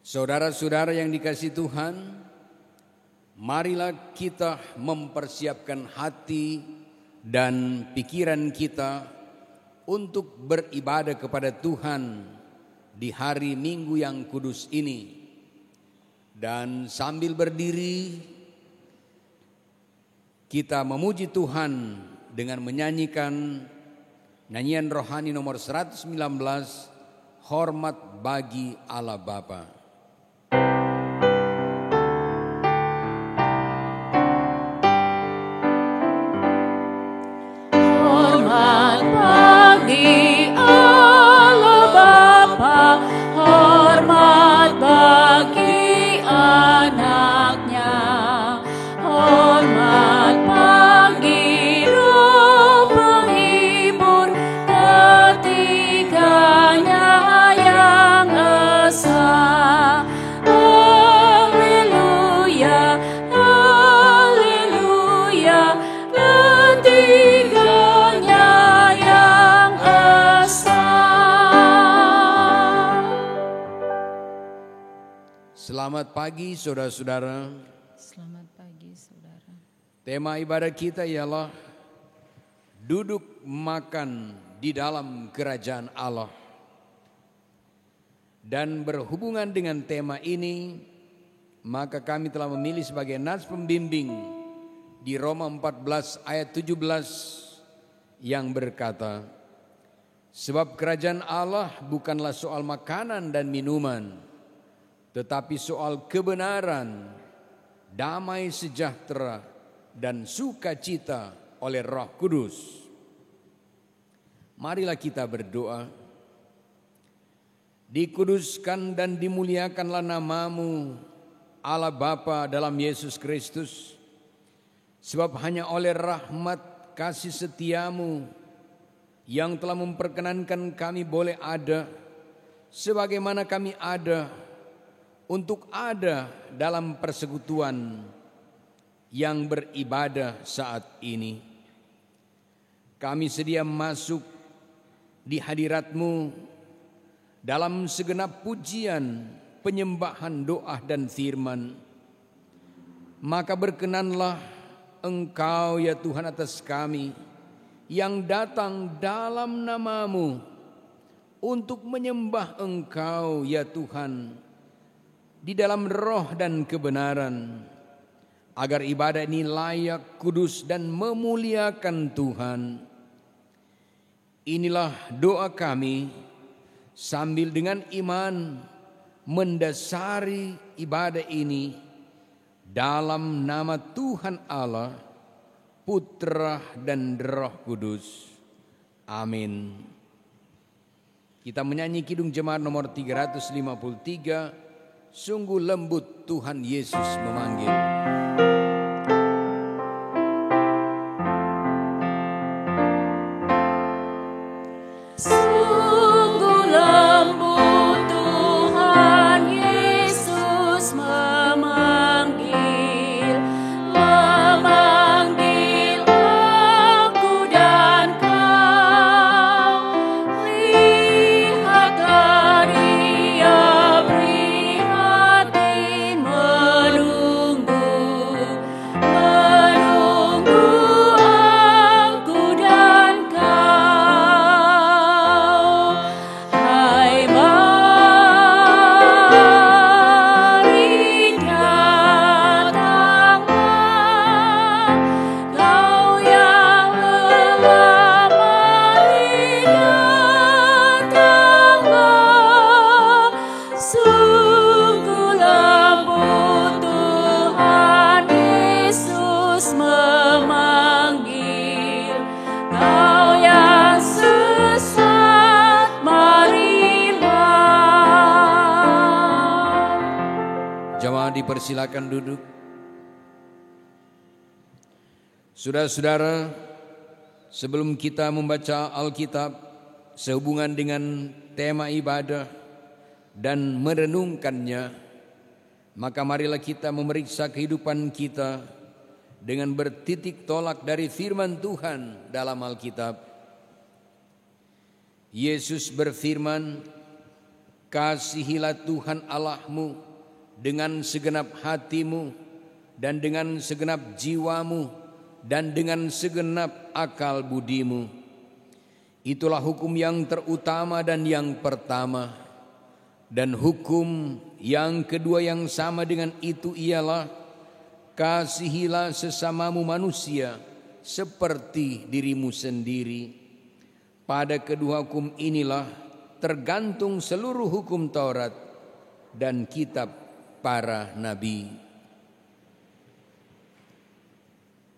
Saudara-saudara yang dikasihi Tuhan, marilah kita mempersiapkan hati dan pikiran kita untuk beribadah kepada Tuhan di hari Minggu yang kudus ini. Dan sambil berdiri, kita memuji Tuhan dengan menyanyikan nyanyian rohani nomor 119, Hormat bagi Allah Bapa. Hormat bagi Allah Bapa, hormat bagi anaknya, hormat bagi Roh penghibur ketiganya yang esa. Haleluya, haleluya, ketiganya yang esa. Selamat pagi saudara-saudara. Selamat pagi saudara. Tema ibadah kita ialah duduk makan di dalam kerajaan Allah. Dan berhubungan dengan tema ini, maka kami telah memilih sebagai nats pembimbing di Roma 14 ayat 17 yang berkata, sebab kerajaan Allah bukanlah soal makanan dan minuman, tetapi soal kebenaran, damai sejahtera, dan sukacita oleh Roh Kudus. Marilah kita berdoa. Dikuduskan dan dimuliakanlah namamu, Allah Bapa dalam Yesus Kristus. Sebab hanya oleh rahmat kasih setiamu yang telah memperkenankan kami boleh ada, sebagaimana kami ada, untuk ada dalam persekutuan yang beribadah saat ini. Kami sedia masuk di hadirat-Mu dalam segenap pujian, penyembahan, doa dan firman. Maka berkenanlah Engkau ya Tuhan atas kami yang datang dalam nama-Mu untuk menyembah Engkau ya Tuhan di dalam roh dan kebenaran, agar ibadah ini layak, kudus dan memuliakan Tuhan. Inilah doa kami sambil dengan iman mendasari ibadah ini dalam nama Tuhan Allah, Putra dan Roh Kudus. Amin. Kita menyanyi Kidung Jemaat nomor 353, sungguh lembut Tuhan Yesus memanggil. Sungguh lembut Tuhan Yesus memanggil, memanggil aku dan kau. Lihatlah Dia prihatin menunggu, menunggu aku dan kau. Hai mari datanglah, kau yang lelah, mari datanglah. Sungguh lembut Tuhan Yesus memanggil, kau yang sesat, marilah. Jemaat dipersilakan duduk. Saudara-saudara, sebelum kita membaca Alkitab sehubungan dengan tema ibadah dan merenungkannya, maka marilah kita memeriksa kehidupan kita dengan bertitik tolak dari firman Tuhan dalam Alkitab. Yesus berfirman, Kasihilah Tuhan Allahmu dengan segenap hatimu dan dengan segenap jiwamu dan dengan segenap akal budimu. Itulah hukum yang terutama dan yang pertama. Dan hukum yang kedua yang sama dengan itu ialah kasihilah sesamamu manusia seperti dirimu sendiri. Pada kedua hukum inilah tergantung seluruh hukum Taurat dan kitab para nabi.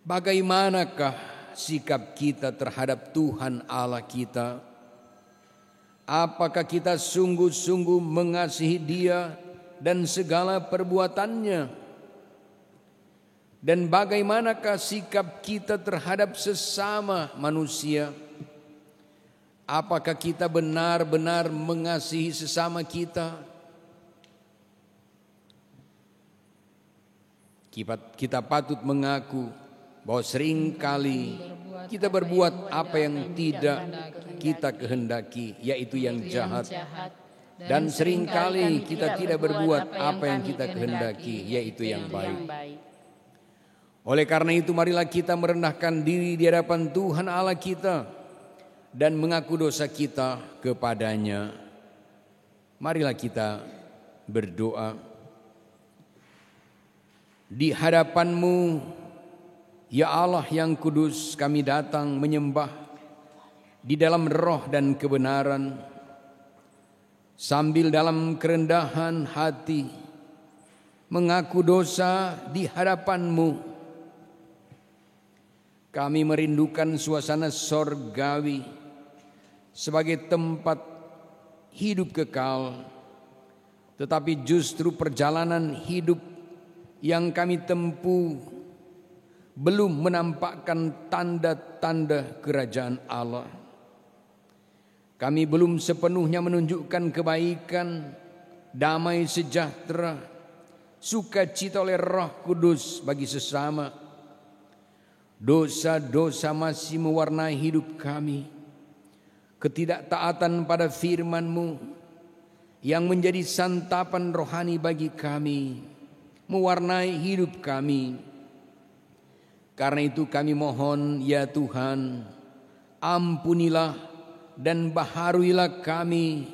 Bagaimanakah sikap kita terhadap Tuhan Allah kita? Apakah kita sungguh-sungguh mengasihi Dia dan segala perbuatannya? Dan bagaimanakah sikap kita terhadap sesama manusia? Apakah kita benar-benar mengasihi sesama kita? Kita patut mengaku bahwa seringkali kita berbuat apa yang tidak kita kehendaki, yaitu yang jahat. Dan seringkali kita tidak berbuat apa yang kita kehendaki, yaitu yang baik. Oleh karena itu marilah kita merendahkan diri di hadapan Tuhan Allah kita dan mengaku dosa kita kepadanya. Marilah kita berdoa. Di hadapan-Mu, ya Allah yang kudus, kami datang menyembah di dalam roh dan kebenaran, sambil dalam kerendahan hati mengaku dosa di hadapan-Mu. Kami merindukan suasana sorgawi sebagai tempat hidup kekal, tetapi justru perjalanan hidup yang kami tempuh belum menampakkan tanda-tanda kerajaan Allah. Kami belum sepenuhnya menunjukkan kebaikan, damai sejahtera, sukacita oleh Roh Kudus bagi sesama. Dosa-dosa masih mewarnai hidup kami. Ketidaktaatan pada firman-Mu yang menjadi santapan rohani bagi kami mewarnai hidup kami. Karena itu kami mohon, ya Tuhan, ampunilah dan baharuilah kami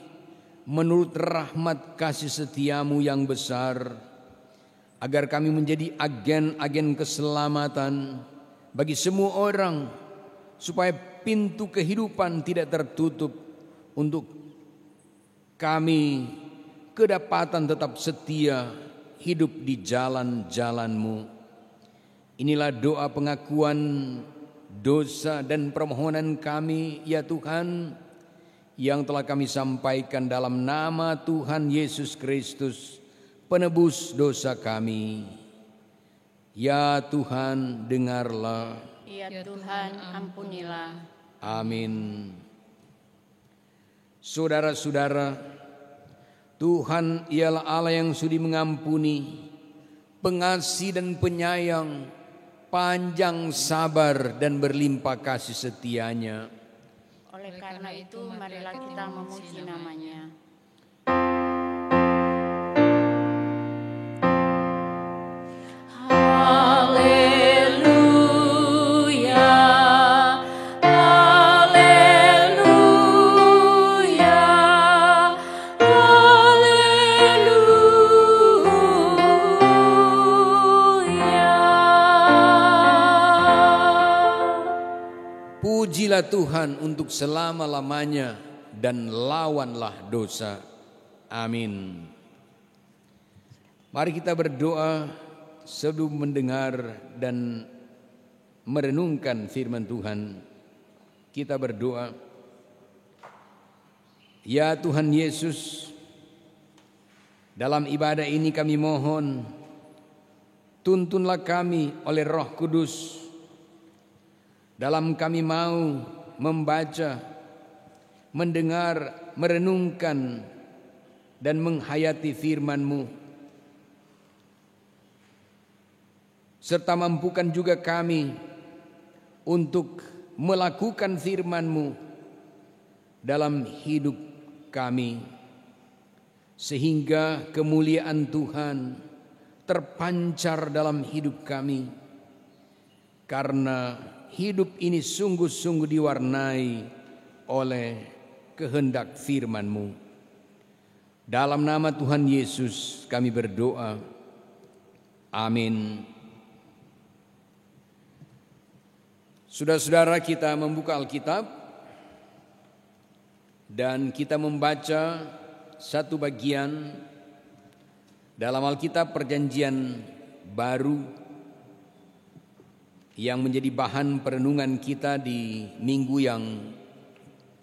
menurut rahmat kasih setiamu yang besar, agar kami menjadi agen-agen keselamatan bagi semua orang, supaya pintu kehidupan tidak tertutup untuk kami kedapatan tetap setia hidup di jalan-jalan-Mu. Inilah doa pengakuan dosa dan permohonan kami, ya Tuhan, yang telah kami sampaikan dalam nama Tuhan Yesus Kristus, penebus dosa kami. Ya Tuhan, dengarlah. Ya Tuhan, ampunilah. Amin. Saudara-saudara, Tuhan ialah Allah yang sudi mengampuni, pengasih dan penyayang, panjang sabar dan berlimpah kasih setianya. Oleh karena itu, marilah kita memuji nama-Nya. Pujilah Tuhan untuk selama-lamanya dan lawanlah dosa. Amin. Mari kita berdoa sebelum mendengar dan merenungkan firman Tuhan. Kita berdoa. Ya Tuhan Yesus, dalam ibadah ini kami mohon, tuntunlah kami oleh Roh Kudus dalam kami mau membaca, mendengar, merenungkan, dan menghayati firman-Mu. Serta mampukan juga kami untuk melakukan firman-Mu dalam hidup kami. sehingga kemuliaan Tuhan terpancar dalam hidup kami, karena hidup ini sungguh-sungguh diwarnai oleh kehendak firman-Mu. Dalam nama Tuhan Yesus kami berdoa. Amin. Saudara-saudara, kita membuka Alkitab dan kita membaca satu bagian dalam Alkitab Perjanjian Baru yang menjadi bahan perenungan kita di minggu yang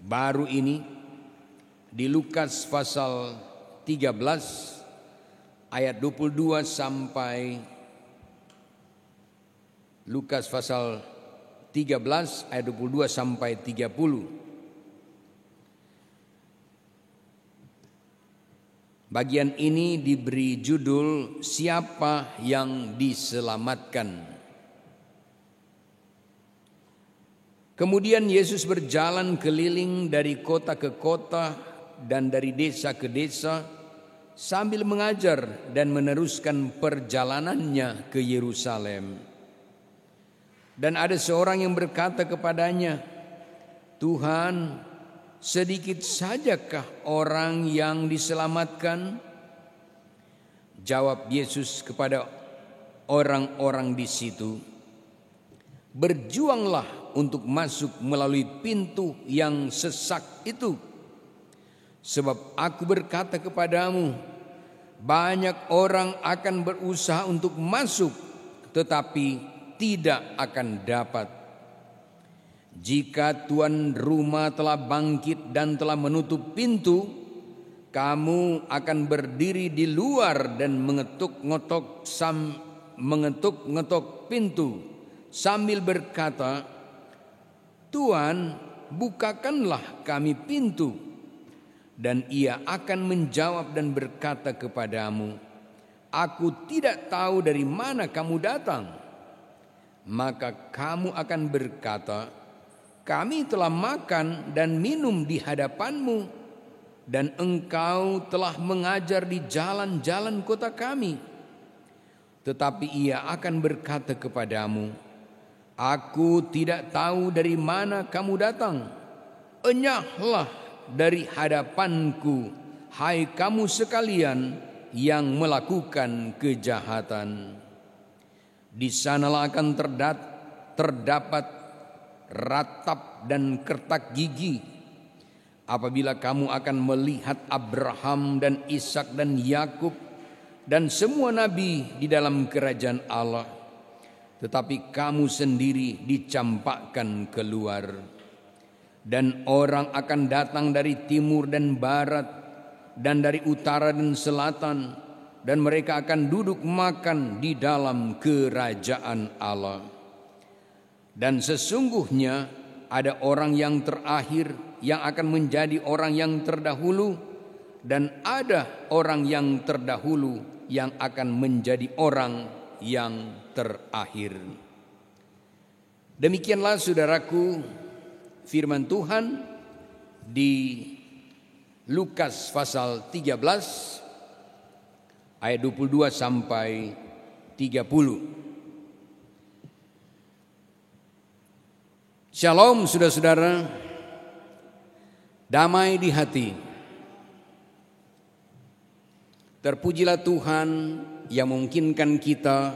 baru ini, di Lukas pasal 13 ayat 22 sampai Lukas pasal 13 ayat 22 sampai 30. Bagian ini diberi judul Siapa yang Diselamatkan. Kemudian Yesus berjalan keliling dari kota ke kota dan dari desa ke desa sambil mengajar dan meneruskan perjalanannya ke Yerusalem. Dan ada seorang yang berkata kepadanya, "Tuhan, sedikit sajakah orang yang diselamatkan?" Jawab Yesus kepada orang-orang di situ, "Berjuanglah untuk masuk melalui pintu yang sesak itu. Sebab aku berkata kepadamu, banyak orang akan berusaha untuk masuk, tetapi tidak akan dapat. Jika tuan rumah telah bangkit dan telah menutup pintu, kamu akan berdiri di luar dan mengetuk-ngetuk pintu sambil berkata, 'Tuan, bukakanlah kami pintu.' Dan ia akan menjawab dan berkata kepadamu, 'Aku tidak tahu dari mana kamu datang.' Maka kamu akan berkata, 'Kami telah makan dan minum di hadapanmu, dan engkau telah mengajar di jalan-jalan kota kami.' Tetapi ia akan berkata kepadamu, 'Aku tidak tahu dari mana kamu datang. Enyahlah dari hadapanku, hai kamu sekalian yang melakukan kejahatan.' Di sanalah akan terdapat ratap dan kertak gigi apabila kamu akan melihat Abraham dan Ishak dan Yakub dan semua nabi di dalam kerajaan Allah, tetapi kamu sendiri dicampakkan keluar. Dan orang akan datang dari timur dan barat dan dari utara dan selatan, dan mereka akan duduk makan di dalam kerajaan Allah. Dan sesungguhnya ada orang yang terakhir yang akan menjadi orang yang terdahulu, dan ada orang yang terdahulu yang akan menjadi orang yang terakhir." Demikianlah saudaraku firman Tuhan di Lukas pasal 13 ayat 22 sampai 30. Shalom saudara-saudara, damai di hati. Terpujilah Tuhan yang memungkinkan kita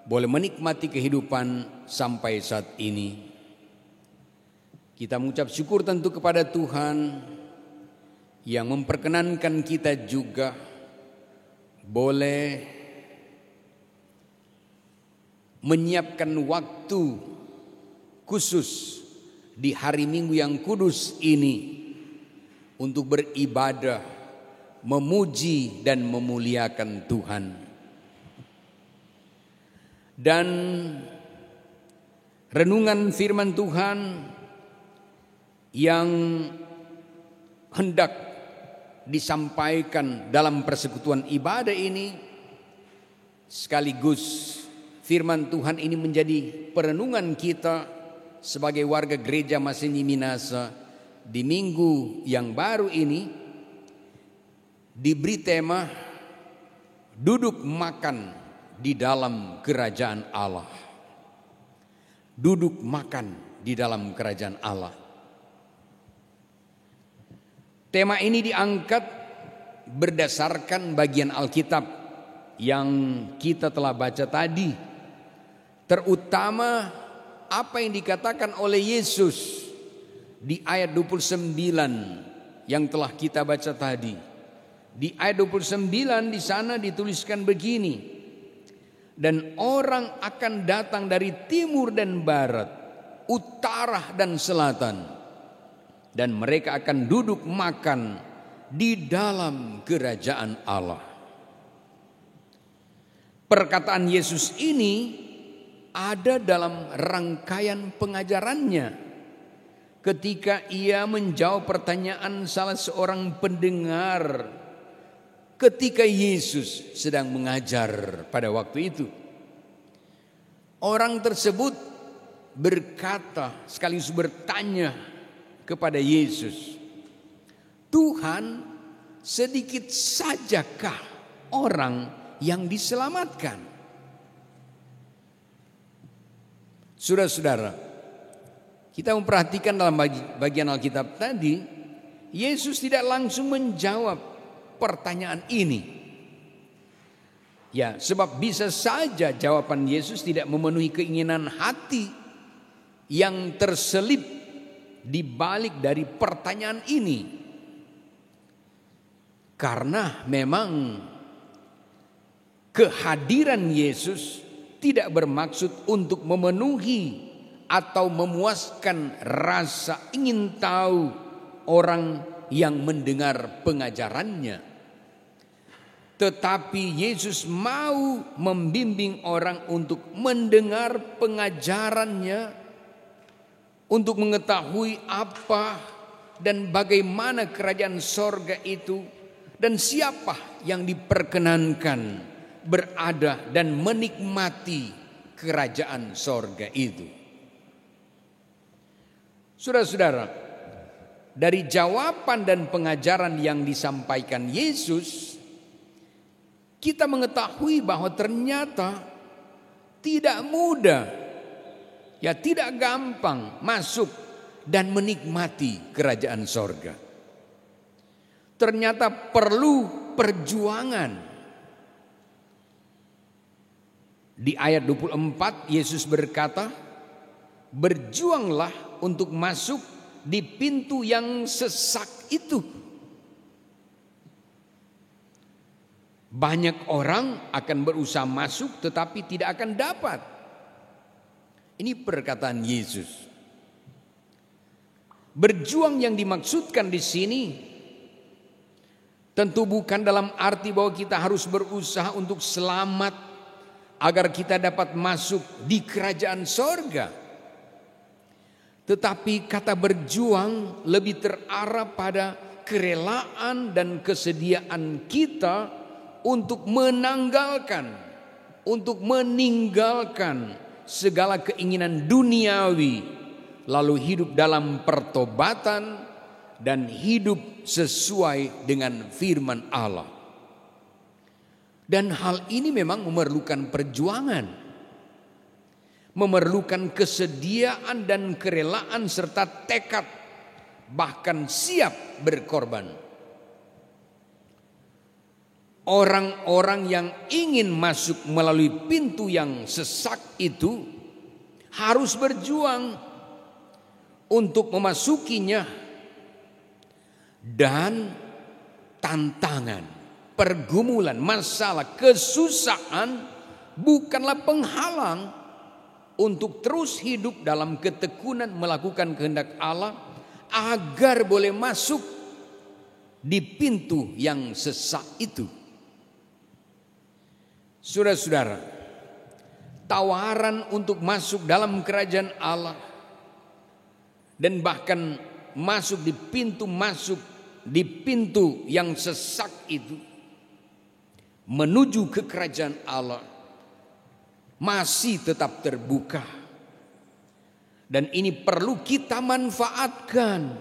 boleh menikmati kehidupan sampai saat ini. Kita mengucap syukur tentu kepada Tuhan yang memperkenankan kita juga boleh menyiapkan waktu khusus di hari Minggu yang kudus ini untuk beribadah, memuji dan memuliakan Tuhan. Dan renungan firman Tuhan yang hendak disampaikan dalam persekutuan ibadah ini, sekaligus firman Tuhan ini menjadi perenungan kita sebagai warga gereja Masenyi Minasa di minggu yang baru ini, diberi tema duduk makan di dalam kerajaan Allah. Duduk makan di dalam kerajaan Allah. Tema ini diangkat berdasarkan bagian Alkitab yang kita telah baca tadi, terutama apa yang dikatakan oleh Yesus di ayat 29 yang telah kita baca tadi. Di ayat 29 di sana dituliskan begini, dan orang akan datang dari timur dan barat, utara dan selatan, dan mereka akan duduk makan di dalam kerajaan Allah. Perkataan Yesus ini ada dalam rangkaian pengajarannya ketika ia menjawab pertanyaan salah seorang pendengar ketika Yesus sedang mengajar pada waktu itu. Orang tersebut berkata sekaligus bertanya kepada Yesus, "Tuhan, sedikit sajakah orang yang diselamatkan?" Saudara-saudara, kita memperhatikan dalam bagian Alkitab tadi, Yesus tidak langsung menjawab pertanyaan ini. Ya, sebab bisa saja jawaban Yesus tidak memenuhi keinginan hati yang terselip di balik dari pertanyaan ini. Karena memang kehadiran Yesus tidak bermaksud untuk memenuhi atau memuaskan rasa ingin tahu orang yang mendengar pengajarannya. Tetapi Yesus mau membimbing orang untuk mendengar pengajarannya, untuk mengetahui apa dan bagaimana kerajaan sorga itu, dan siapa yang diperkenankan berada dan menikmati kerajaan sorga itu. Saudara-saudara, dari jawaban dan pengajaran yang disampaikan Yesus, kita mengetahui bahwa ternyata tidak mudah, ya tidak gampang masuk dan menikmati kerajaan sorga. Ternyata perlu perjuangan. Di ayat 24 Yesus berkata, "Berjuanglah untuk masuk di pintu yang sesak itu." Banyak orang akan berusaha masuk tetapi tidak akan dapat. Ini perkataan Yesus. Berjuang yang dimaksudkan di sini tentu bukan dalam arti bahwa kita harus berusaha untuk selamat agar kita dapat masuk di kerajaan sorga. Tetapi kata berjuang lebih terarah pada kerelaan dan kesediaan kita untuk meninggalkan segala keinginan duniawi, lalu hidup dalam pertobatan dan hidup sesuai dengan firman Allah. Dan hal ini memang memerlukan perjuangan, memerlukan kesediaan dan kerelaan serta tekad, bahkan siap berkorban. Orang-orang yang ingin masuk melalui pintu yang sesak itu harus berjuang untuk memasukinya, dan tantangan, pergumulan, masalah, kesusahan bukanlah penghalang untuk terus hidup dalam ketekunan melakukan kehendak Allah agar boleh masuk di pintu yang sesak itu. Saudara-saudara, tawaran untuk masuk dalam kerajaan Allah dan bahkan masuk di pintu yang sesak itu menuju ke kerajaan Allah masih tetap terbuka, dan ini perlu kita manfaatkan,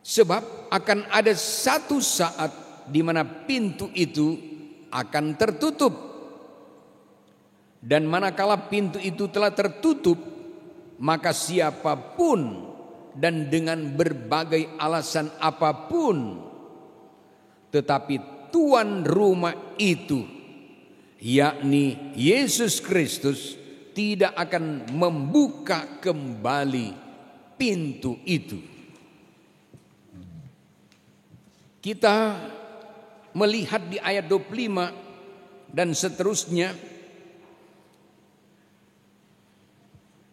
sebab akan ada satu saat di mana pintu itu akan tertutup. Dan manakala pintu itu telah tertutup, maka siapapun dan dengan berbagai alasan apapun, tetapi tuan rumah itu, yakni Yesus Kristus, tidak akan membuka kembali pintu itu. Kita melihat di ayat 25 dan seterusnya,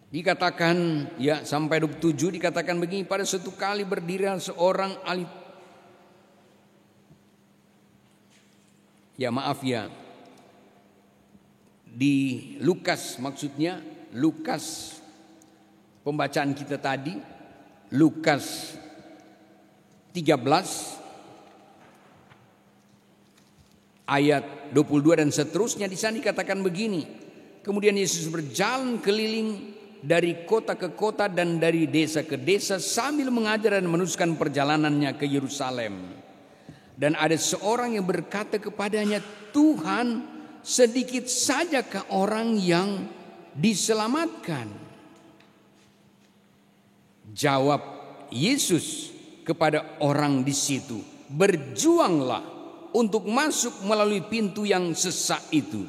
dikatakan ya sampai 27 dikatakan begini, pada suatu kali berdiri seorang ahli, di Lukas, maksudnya Lukas pembacaan kita tadi, Lukas 13 ayat 22 dan seterusnya. Di sana dikatakan begini, kemudian Yesus berjalan keliling dari kota ke kota dan dari desa ke desa sambil mengajar dan meneruskan perjalanannya ke Yerusalem. Dan ada seorang yang berkata kepadanya, Tuhan, sedikit sajakah orang yang diselamatkan? Jawab Yesus kepada orang di situ, berjuanglah untuk masuk melalui pintu yang sesak itu.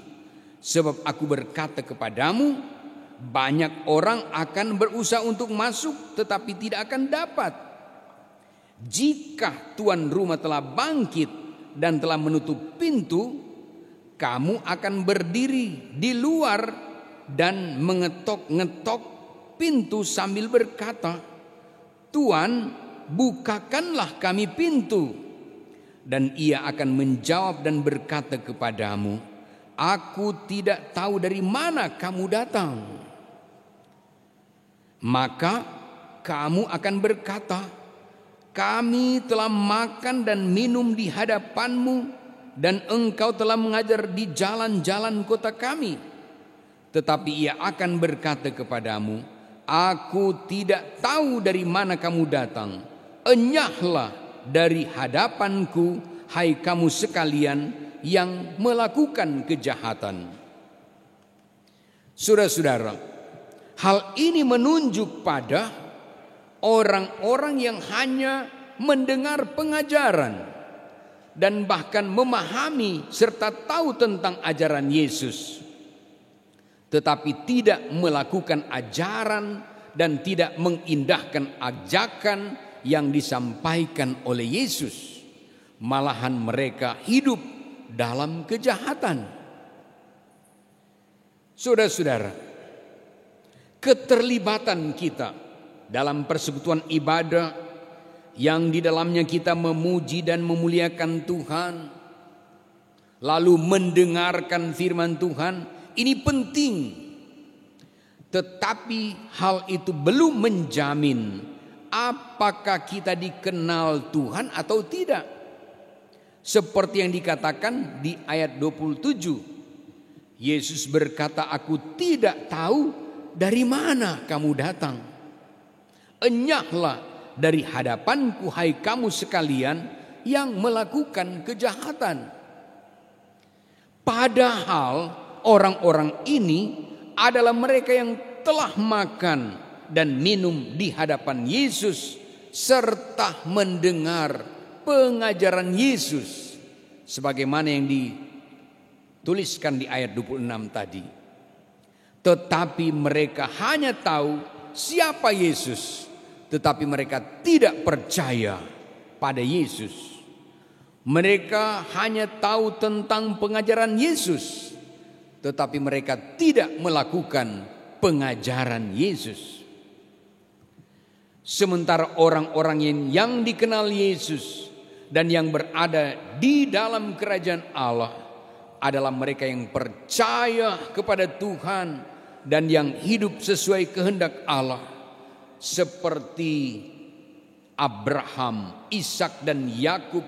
Sebab aku berkata kepadamu, banyak orang akan berusaha untuk masuk tetapi tidak akan dapat. Jika tuan rumah telah bangkit dan telah menutup pintu, kamu akan berdiri di luar dan mengetok-ngetok pintu sambil berkata, Tuan, bukakanlah kami pintu. Dan ia akan menjawab dan berkata kepadamu, aku tidak tahu dari mana kamu datang. Maka kamu akan berkata, kami telah makan dan minum di hadapanmu dan engkau telah mengajar di jalan-jalan kota kami. Tetapi ia akan berkata kepadamu, aku tidak tahu dari mana kamu datang. Enyahlah dari hadapanku, hai kamu sekalian yang melakukan kejahatan. Saudara-saudara, hal ini menunjuk pada orang-orang yang hanya mendengar pengajaran dan bahkan memahami serta tahu tentang ajaran Yesus, tetapi tidak melakukan ajaran dan tidak mengindahkan ajakan yang disampaikan oleh Yesus. Malahan mereka hidup dalam kejahatan. Saudara-saudara, keterlibatan kita dalam persekutuan ibadah yang di dalamnya kita memuji dan memuliakan Tuhan, lalu mendengarkan firman Tuhan, ini penting. Tetapi hal itu belum menjamin apakah kita dikenal Tuhan atau tidak. Seperti yang dikatakan di ayat 27, Yesus berkata, aku tidak tahu dari mana kamu datang. Enyahlah dari hadapanku, hai kamu sekalian yang melakukan kejahatan. Padahal orang-orang ini adalah mereka yang telah makan dan minum di hadapan Yesus serta mendengar pengajaran Yesus sebagaimana yang dituliskan di ayat 26 tadi. Tetapi mereka hanya tahu siapa Yesus, tetapi mereka tidak percaya pada Yesus. Mereka hanya tahu tentang pengajaran Yesus, tetapi mereka tidak melakukan pengajaran Yesus. Sementara orang-orang yang dikenal Yesus dan yang berada di dalam kerajaan Allah adalah mereka yang percaya kepada Tuhan dan yang hidup sesuai kehendak Allah, seperti Abraham, Ishak dan Yakub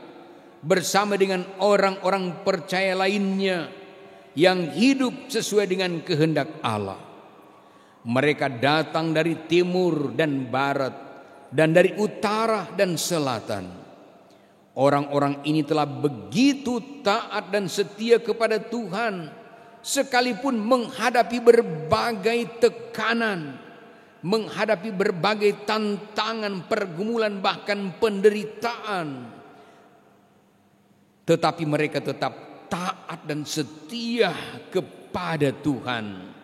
bersama dengan orang-orang percaya lainnya yang hidup sesuai dengan kehendak Allah. Mereka datang dari timur dan barat dan dari utara dan selatan. Orang-orang ini telah begitu taat dan setia kepada Tuhan, sekalipun menghadapi berbagai tekanan, menghadapi berbagai tantangan, pergumulan, bahkan penderitaan. Tetapi mereka tetap taat dan setia kepada Tuhan.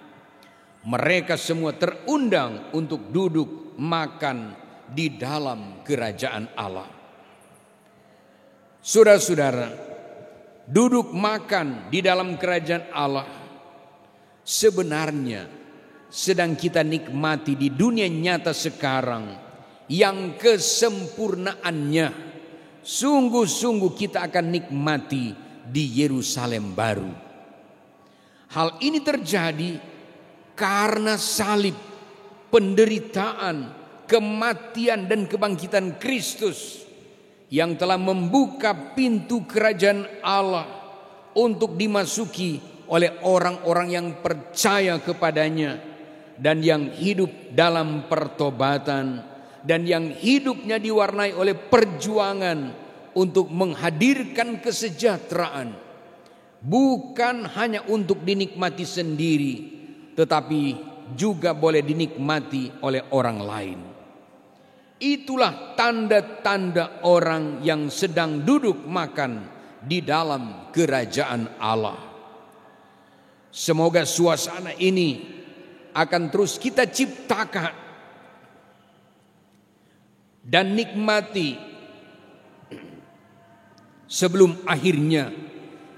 Mereka semua terundang untuk duduk makan di dalam kerajaan Allah. Saudara-saudara, duduk makan di dalam kerajaan Allah sebenarnya sedang kita nikmati di dunia nyata sekarang, yang kesempurnaannya sungguh-sungguh kita akan nikmati di Yerusalem baru. Hal ini terjadi karena salib, penderitaan, kematian dan kebangkitan Kristus yang telah membuka pintu kerajaan Allah untuk dimasuki oleh orang-orang yang percaya kepadanya dan yang hidup dalam pertobatan dan yang hidupnya diwarnai oleh perjuangan untuk menghadirkan kesejahteraan, bukan hanya untuk dinikmati sendiri, tetapi juga boleh dinikmati oleh orang lain. Itulah tanda-tanda orang yang sedang duduk makan di dalam kerajaan Allah. Semoga suasana ini akan terus kita ciptakan dan nikmati sebelum akhirnya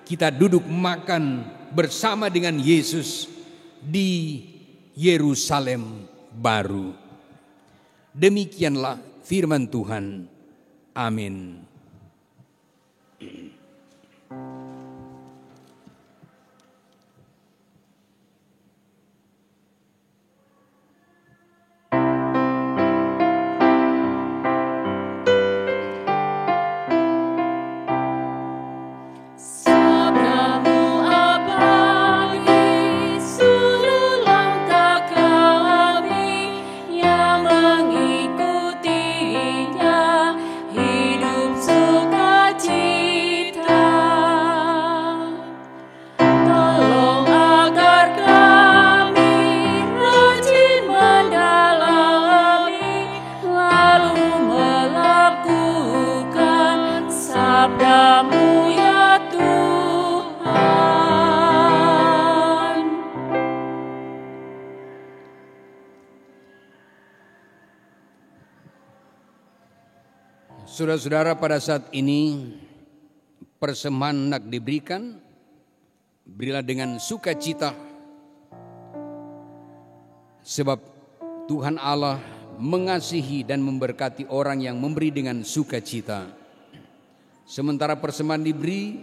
kita duduk makan bersama dengan Yesus di Yerusalem baru. Demikianlah firman Tuhan. Amin. Saudara-saudara, pada saat ini persembahan hendak diberikan, berilah dengan sukacita, sebab Tuhan Allah mengasihi dan memberkati orang yang memberi dengan sukacita. Sementara persembahan diberi,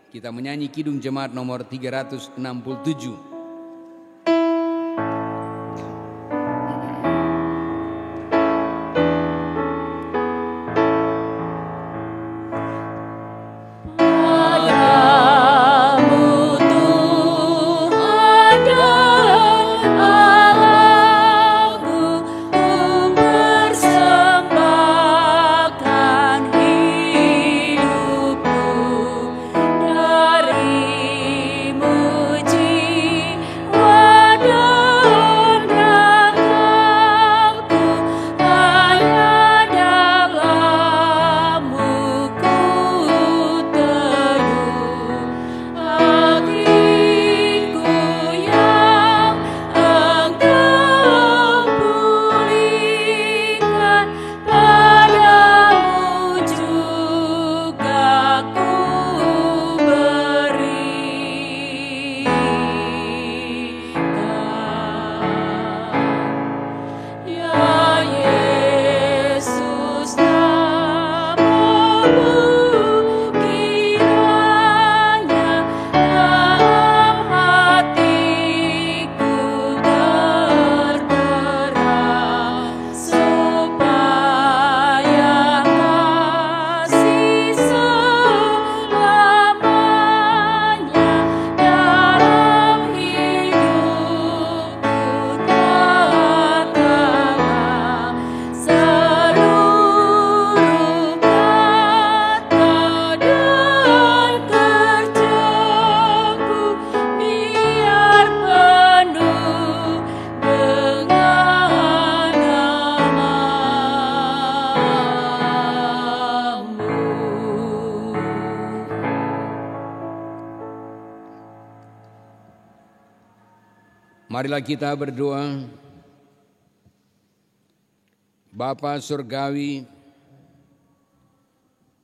kita menyanyi Kidung Jemaat nomor 367. Dari muji Marilah kita berdoa. Bapa Surgawi,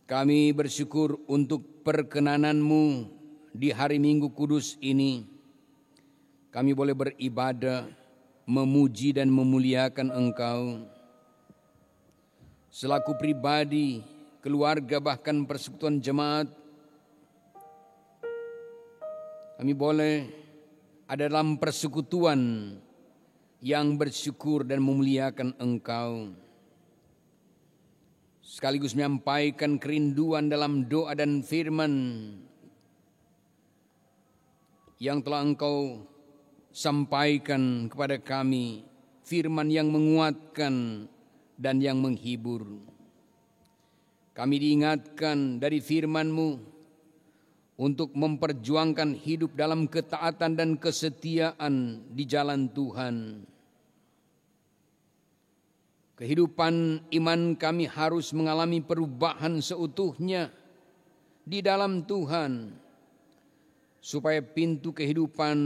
kami bersyukur untuk perkenanan-Mu di hari Minggu Kudus ini. Kami boleh beribadah, memuji dan memuliakan Engkau. Selaku pribadi, keluarga, bahkan persekutuan jemaat, kami boleh ada dalam persekutuan yang bersyukur dan memuliakan Engkau. Sekaligus menyampaikan kerinduan dalam doa dan firman yang telah Engkau sampaikan kepada kami, firman yang menguatkan dan yang menghibur. Kami diingatkan dari firman-Mu untuk memperjuangkan hidup dalam ketaatan dan kesetiaan di jalan Tuhan. Kehidupan iman kami harus mengalami perubahan seutuhnya di dalam Tuhan, supaya pintu kehidupan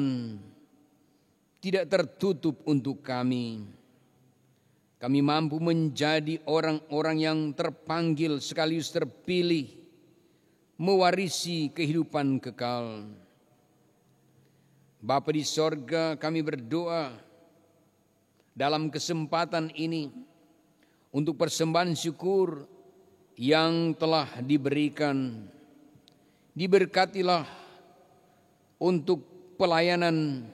tidak tertutup untuk kami. Kami mampu menjadi orang-orang yang terpanggil sekaligus terpilih, mewarisi kehidupan kekal. Bapa di sorga, kami berdoa dalam kesempatan ini untuk persembahan syukur yang telah diberikan. Diberkatilah untuk pelayanan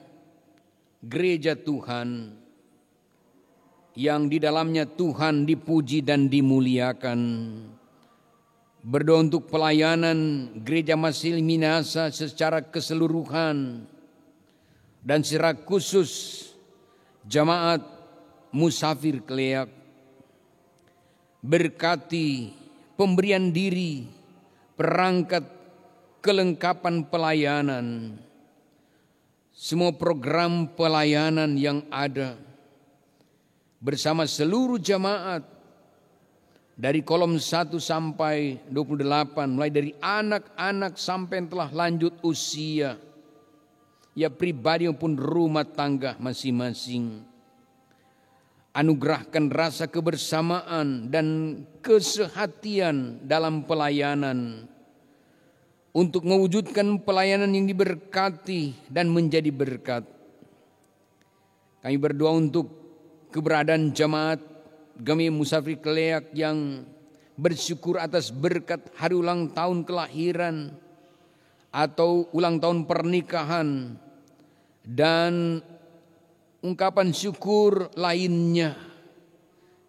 gereja Tuhan, yang di dalamnya Tuhan dipuji dan dimuliakan. Berdoa untuk pelayanan gereja Masih Minasa secara keseluruhan dan secara khusus jemaat Musafir Kleak. Berkati pemberian diri, perangkat, kelengkapan pelayanan, semua program pelayanan yang ada bersama seluruh jemaat, dari kolom 1 sampai 28, mulai dari anak-anak sampai yang telah lanjut usia, ya pribadi maupun rumah tangga masing-masing. Anugerahkan rasa kebersamaan dan kesehatian dalam pelayanan, untuk mewujudkan pelayanan yang diberkati dan menjadi berkat. Kami berdoa untuk keberadaan jemaat kami Musafir Kleak yang bersyukur atas berkat hari ulang tahun kelahiran atau ulang tahun pernikahan dan ungkapan syukur lainnya.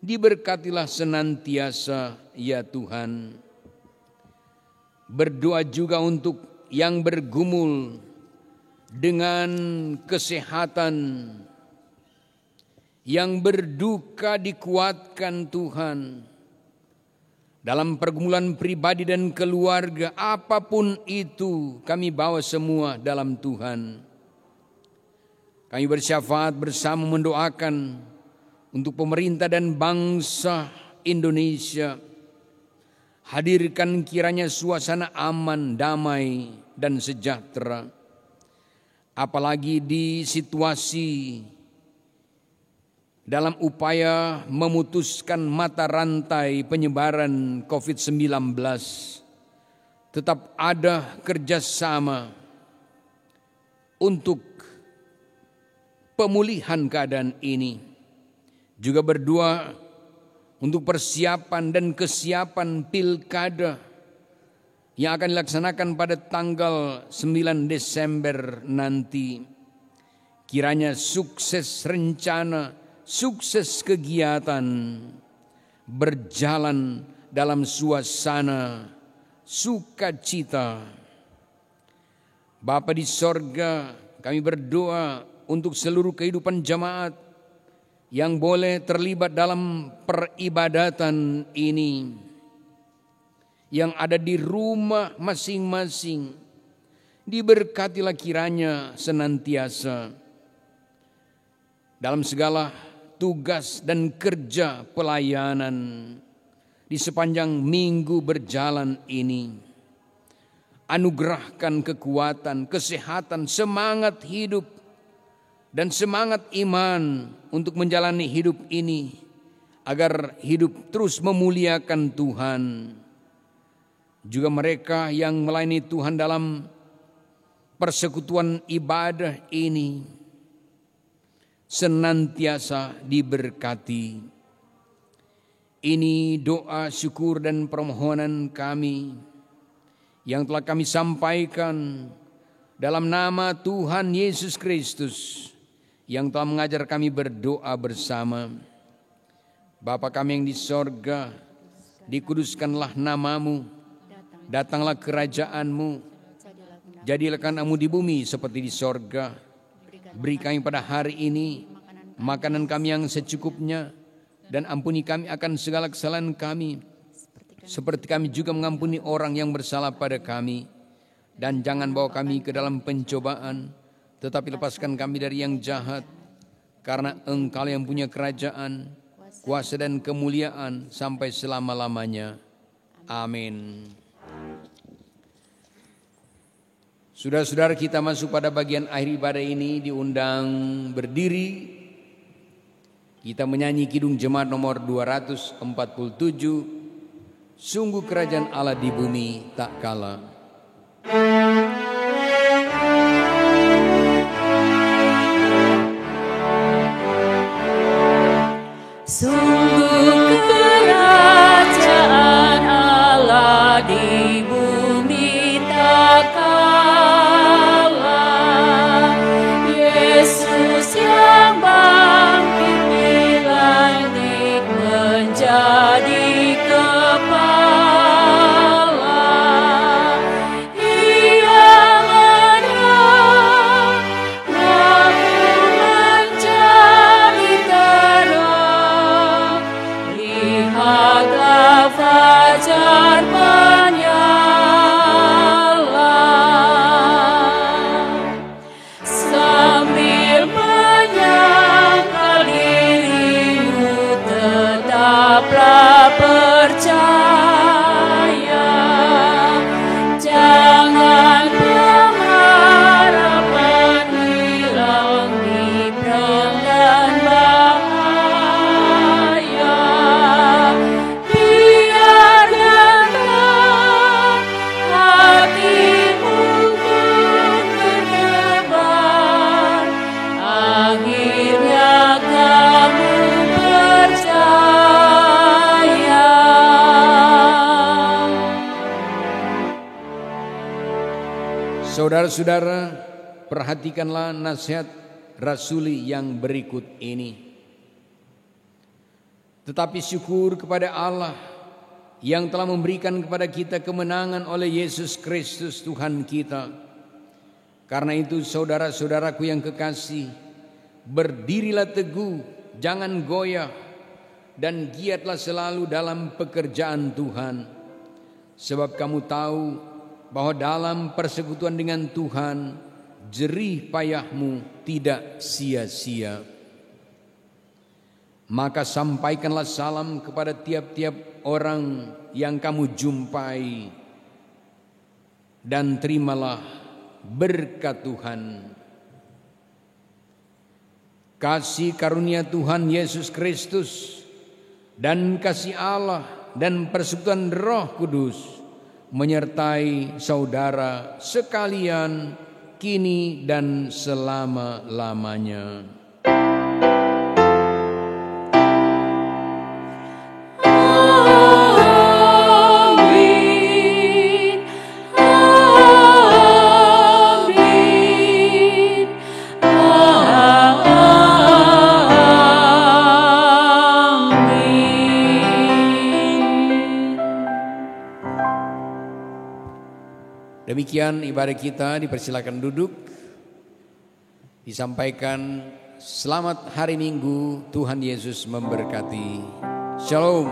Diberkatilah senantiasa ya Tuhan. Berdoa juga untuk yang bergumul dengan kesehatan, yang berduka dikuatkan Tuhan dalam pergumulan pribadi dan keluarga, apapun itu kami bawa semua dalam Tuhan. Kami bersyafaat bersama mendoakan untuk pemerintah dan bangsa Indonesia. Hadirkan kiranya suasana aman, damai dan sejahtera. Apalagi di situasi dalam upaya memutuskan mata rantai penyebaran COVID-19, tetap ada kerjasama untuk pemulihan keadaan ini. Juga berdoa untuk persiapan dan kesiapan pilkada yang akan dilaksanakan pada tanggal 9 Desember nanti. Kiranya sukses rencana, sukses kegiatan, berjalan dalam suasana sukacita. Bapa di sorga, kami berdoa untuk seluruh kehidupan jemaat yang boleh terlibat dalam peribadatan ini, yang ada di rumah masing-masing. Diberkatilah kiranya senantiasa dalam segala tugas dan kerja pelayanan di sepanjang minggu berjalan ini. Anugerahkan kekuatan, kesehatan, semangat hidup dan semangat iman untuk menjalani hidup ini, agar hidup terus memuliakan Tuhan. Juga mereka yang melayani Tuhan dalam persekutuan ibadah ini senantiasa diberkati. Ini doa, syukur dan permohonan kami yang telah kami sampaikan dalam nama Tuhan Yesus Kristus yang telah mengajar kami berdoa bersama. Bapa kami yang di sorga, dikuduskanlah namamu, datanglah kerajaanmu, jadilah kehendakmu di bumi seperti di sorga. Beri kami pada hari ini makanan kami yang secukupnya, dan ampuni kami akan segala kesalahan kami, seperti kami juga mengampuni orang yang bersalah pada kami. Dan jangan bawa kami ke dalam pencobaan, tetapi lepaskan kami dari yang jahat. Karena Engkau yang punya kerajaan, kuasa dan kemuliaan sampai selama-lamanya. Amin. Saudara-saudara, kita masuk pada bagian akhir ibadah ini, diundang berdiri. Kita menyanyi Kidung Jemaat nomor 247, Sungguh Kerajaan Allah di bumi tak kalah. Sungguh kerajaan Allah di bumi tak kalah. Yesus yang bangkit di langit menjadi kepala. Ia menang, mampu menjadi terang. Lihatlah fajar menyala. Sambil menyangkal dirimu, tetaplah percaya. Jangan pengharapan hilang di perang dan bahaya. Biarkanlah hatimu pun berdebar, akhirnya kamu percaya. Saudara-saudara, perhatikanlah nasihat rasuli yang berikut ini. Tetapi syukur kepada Allah yang telah memberikan kepada kita kemenangan oleh Yesus Kristus Tuhan kita. Karena itu saudara-saudaraku yang kekasih, berdirilah teguh, jangan goyah, dan giatlah selalu dalam pekerjaan Tuhan. Sebab kamu tahu bahwa dalam persekutuan dengan Tuhan, jerih payahmu tidak sia-sia. Maka sampaikanlah salam kepada tiap-tiap orang yang kamu jumpai, dan terimalah berkat Tuhan. Kasih karunia Tuhan Yesus Kristus dan kasih Allah dan persekutuan Roh Kudus menyertai saudara sekalian kini dan selama-lamanya. Amin. Amin. Demikian ibadah kita, dipersilakan duduk. Disampaikan selamat hari Minggu, Tuhan Yesus memberkati. Shalom.